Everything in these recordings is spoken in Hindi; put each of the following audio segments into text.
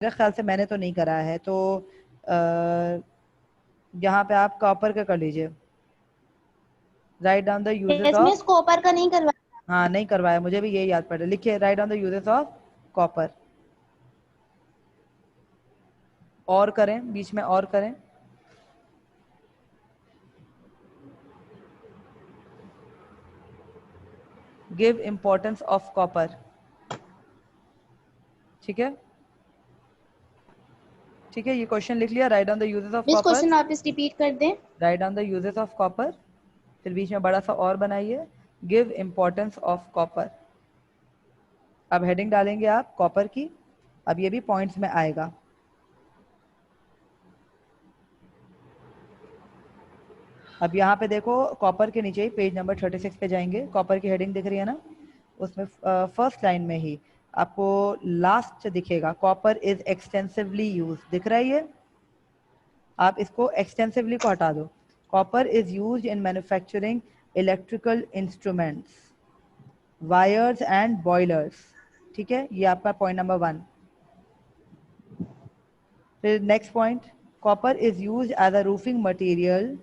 मेरे ख्याल से मैंने तो नहीं करा है, तो यहाँ पे आप कॉपर का कर लीजिए। राइट डाउन द यूजेस इसमें ऑफ, कॉपर का नहीं करवाया। हाँ नहीं करवाया, मुझे भी यही याद पड़ रहा है। लिखिए write down the uses of copper. और करें, बीच में और करें। Give importance of copper. ठीक है, ठीक है, ये क्वेश्चन लिख लिया। Write down the uses of जिस कॉपर। क्वेश्चन वापस रिपीट कर दें। Write down the uses of copper, फिर बीच में बड़ा सा और बनाइए, गिव इंपॉर्टेंस ऑफ कॉपर। अब हेडिंग डालेंगे आप कॉपर की। अब ये भी पॉइंट्स में आएगा। अब यहाँ पे देखो, कॉपर के नीचे ही पेज नंबर 36 पे जाएंगे, कॉपर की हेडिंग दिख रही है ना, उसमें फर्स्ट लाइन में ही आपको लास्ट दिखेगा, कॉपर इज एक्सटेंसिवली यूज, दिख रहा है ये। आप इसको एक्सटेंसिवली को हटा दो। Copper is use in manufacturing electrical instruments, wires and boilers. ठीक है, ये आपका पॉइंट नंबर 1। फिर next point, copper is use as a roofing material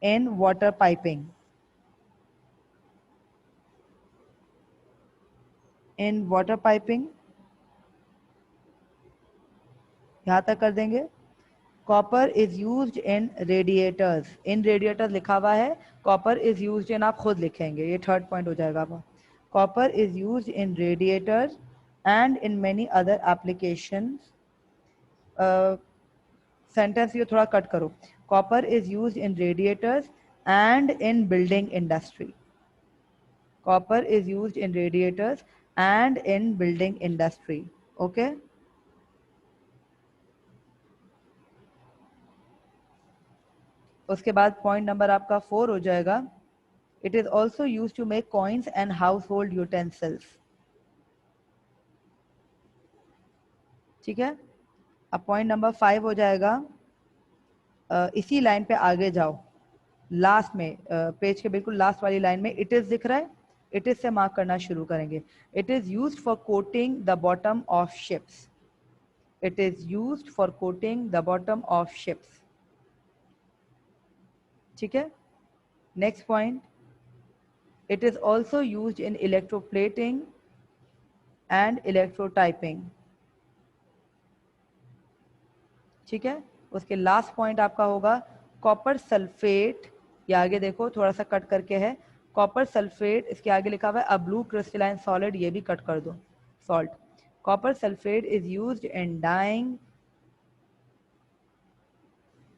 in water piping. In water piping, यहाँ तक कर देंगे। Copper is used in radiators, in radiators लिखा हुआ है, कॉपर इज यूज्ड इन आप खुद लिखेंगे, ये थर्ड पॉइंट हो जाएगा आपका। Copper is used in radiators and in many other applications. Sentence ये थोड़ा कट करो। Copper is used in radiators and in building industry. Copper is used in radiators and in building industry. Okay, उसके बाद पॉइंट नंबर आपका 4 हो जाएगा। It is also use to make coins and household utensils. ठीक है, अब पॉइंट नंबर 5 हो जाएगा। इसी लाइन पे आगे जाओ, लास्ट में पेज के बिल्कुल लास्ट वाली लाइन में इट इज दिख रहा है, इट इज से मार्क करना शुरू करेंगे। It is used for coating the bottom of ships. It is used for coating the bottom of ships. ठीक है, next point, it is also used in electroplating and electrotyping. ठीक है, उसके लास्ट पॉइंट आपका होगा कॉपर सल्फेट। ये आगे देखो थोड़ा सा कट करके है, कॉपर सल्फेट, इसके आगे लिखा हुआ है अ ब्लू क्रिस्टलाइन सॉलिड, ये भी कट कर दो, salt. Copper sulphate is used in dyeing,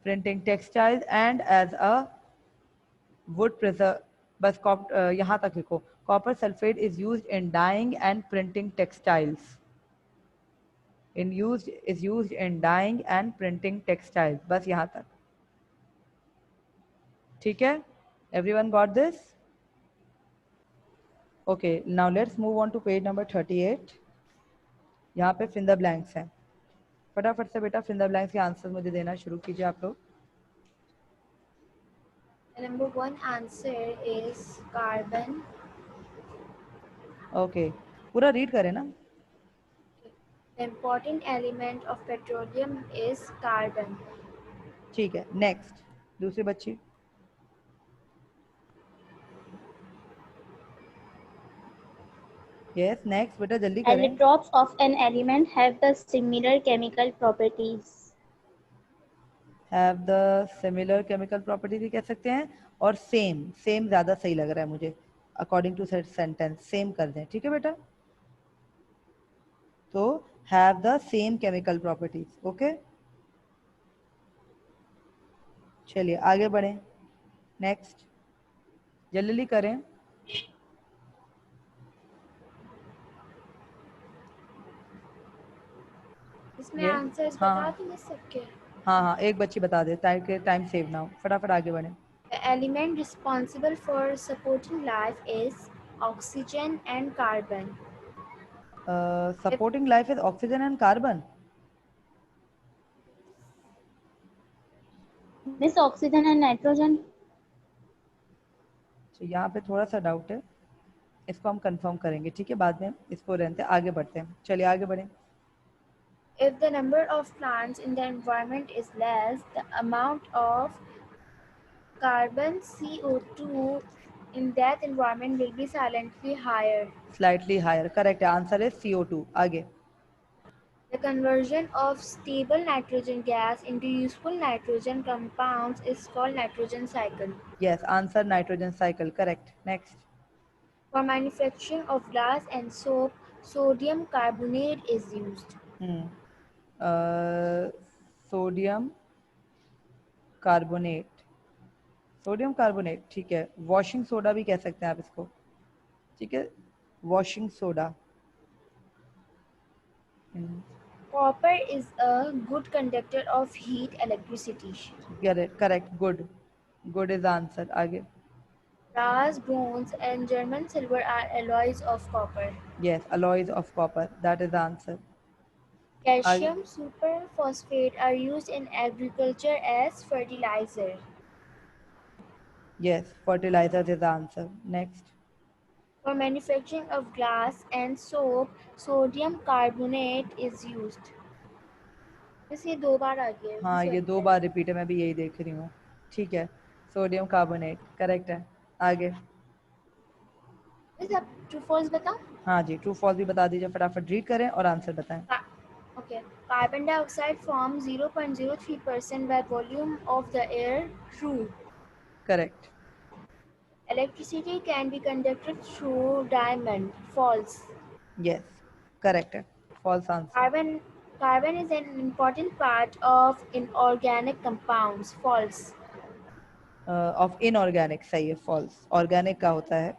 printing textiles and as a wood preserve. बस यहाँ तक लिखो, copper sulphate is used in dyeing and printing textiles. is used in dyeing and printing textiles, बस यहाँ तक। ठीक है, everyone got this? Okay, now let's move on to page number 38। यहाँ पे फिल द ब्लैंक्स हैं, फटाफट से बेटा फिल द ब्लैंक्स के आंसर मुझे देना शुरू कीजिए आप लोग। Number 1 answer is carbon. Okay, पूरा रीड करें ना। The important element of petroleum is carbon. ठीक है, नेक्स्ट दूसरी बच्ची। यस नेक्स्ट बेटा जल्दी करें। Allotropes of an element have the similar chemical properties. Have the similar chemical property भी कह सकते हैं, और सेम, सेम ज़्यादा सही लग रहा है मुझे, अकॉर्डिंग टू सेंटेंस सेम कर दें। ठीक है बेटा, तो have the same chemical properties. Okay, चलिए आगे बढ़ें, नेक्स्ट जल्दी करें। इसमें ये आंसर्स हाँ बता दूंगे सबके। हाँ हाँ, एक बच्ची बता दे ताकि टाइम सेव ना हो, फटाफट आगे बढ़ें। The element responsible for supporting life is oxygen and carbon. If supporting life is oxygen and carbon. Miss oxygen and nitrogen. तो यहाँ पे थोड़ा सा डाउट है, इसको हम कंफर्म करेंगे। ठीक है, बाद में इसको रहते आगे बढ़ते हैं, चलिए आगे बढ़ें। If the number of plants in the environment is less, the amount of carbon CO2 in that environment will be silently higher. Slightly higher. Correct. Answer is CO2. आगे. The conversion of stable nitrogen gas into useful nitrogen compounds is called nitrogen cycle. Yes. Answer nitrogen cycle. Correct. Next. For manufacturing of glass and soap, sodium carbonate is used. Sodium carbonate. Sodium carbonate ठीक है. वॉशिंग सोडा भी कह सकते हैं आप इसको. ठीक है. Washing soda. Copper is a good conductor of heat electricity. Correct. Good. Good is answer. आगे. Brass, bronze, and German silver are alloys of copper. Yes, alloys of copper. That is the answer. आगे. Calcium superphosphate are used in agriculture as fertilizer. Yes, fertilizer is the answer. Next. For manufacturing of glass and soap, sodium carbonate is used. ये दो बार आ गया है. हाँ, ये 2 बार रिपीट है. मैं भी यही देख रही हूँ. ठीक है. सोडियम कार्बोनेट करेक्ट है. आगे. आप ट्रू फॉल्स बताओ. हाँ जी, ट्रू फॉल्स भी बता दीजिए. फटाफट रीड करें और आंसर बताएं. Okay. Carbon dioxide forms 0.03% by volume of the air. True. Correct. Electricity can be conducted through diamond. False. Yes, correct है. False answer. Carbon is an important part of inorganic compounds. False. Of inorganic सही है. फॉल्स. ऑर्गेनिक का होता है.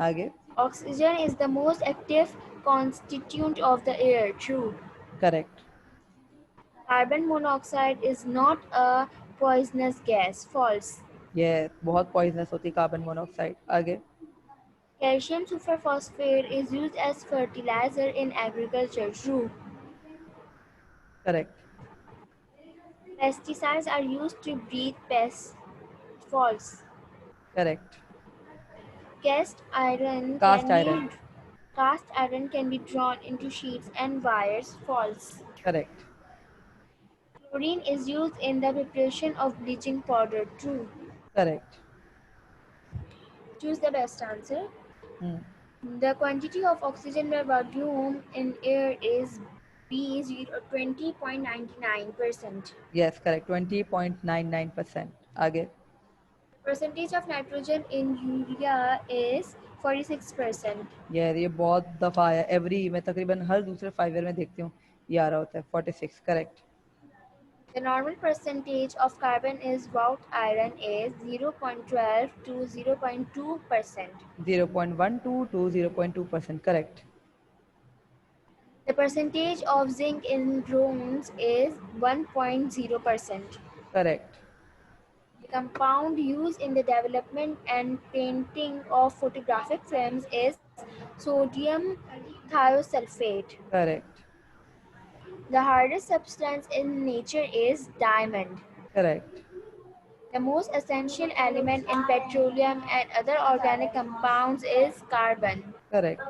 आगे. Oxygen is the most active constituent of the air. True. Correct. Carbon monoxide is not a poisonous gas. False. ये बहुत पॉइजनस होती है कार्बन मोनोऑक्साइड. आगे. Calcium superphosphate is used as fertilizer in agriculture. True. Correct. Pesticides are used to breed pests. False. Correct. Cast iron Cast can iron. be cast iron can be drawn into sheets and wires. False. Correct. Chlorine is used in the preparation of bleaching powder. True. Correct. Choose the best answer. The quantity of oxygen by volume in air is B 20.99%. Yes correct. 20.99%. आगे. Percentage of nitrogen in urea is 46%. ये बहुत दफ़ा आया. मैं तकरीबन हर दूसरे 5 ईयर में देखती हूँ ये आ रहा होता है. 46 correct. The normal percentage of carbon is wrought iron is 0.12 to 0.2%. 0.12 to 0.2%. Correct. The percentage of zinc in bronze is 1.0%. Correct. The compound used in the development and painting of photographic films is sodium thiosulfate. Correct. The hardest substance in nature is diamond. Correct. The most essential element in petroleum and other organic compounds is carbon. Correct.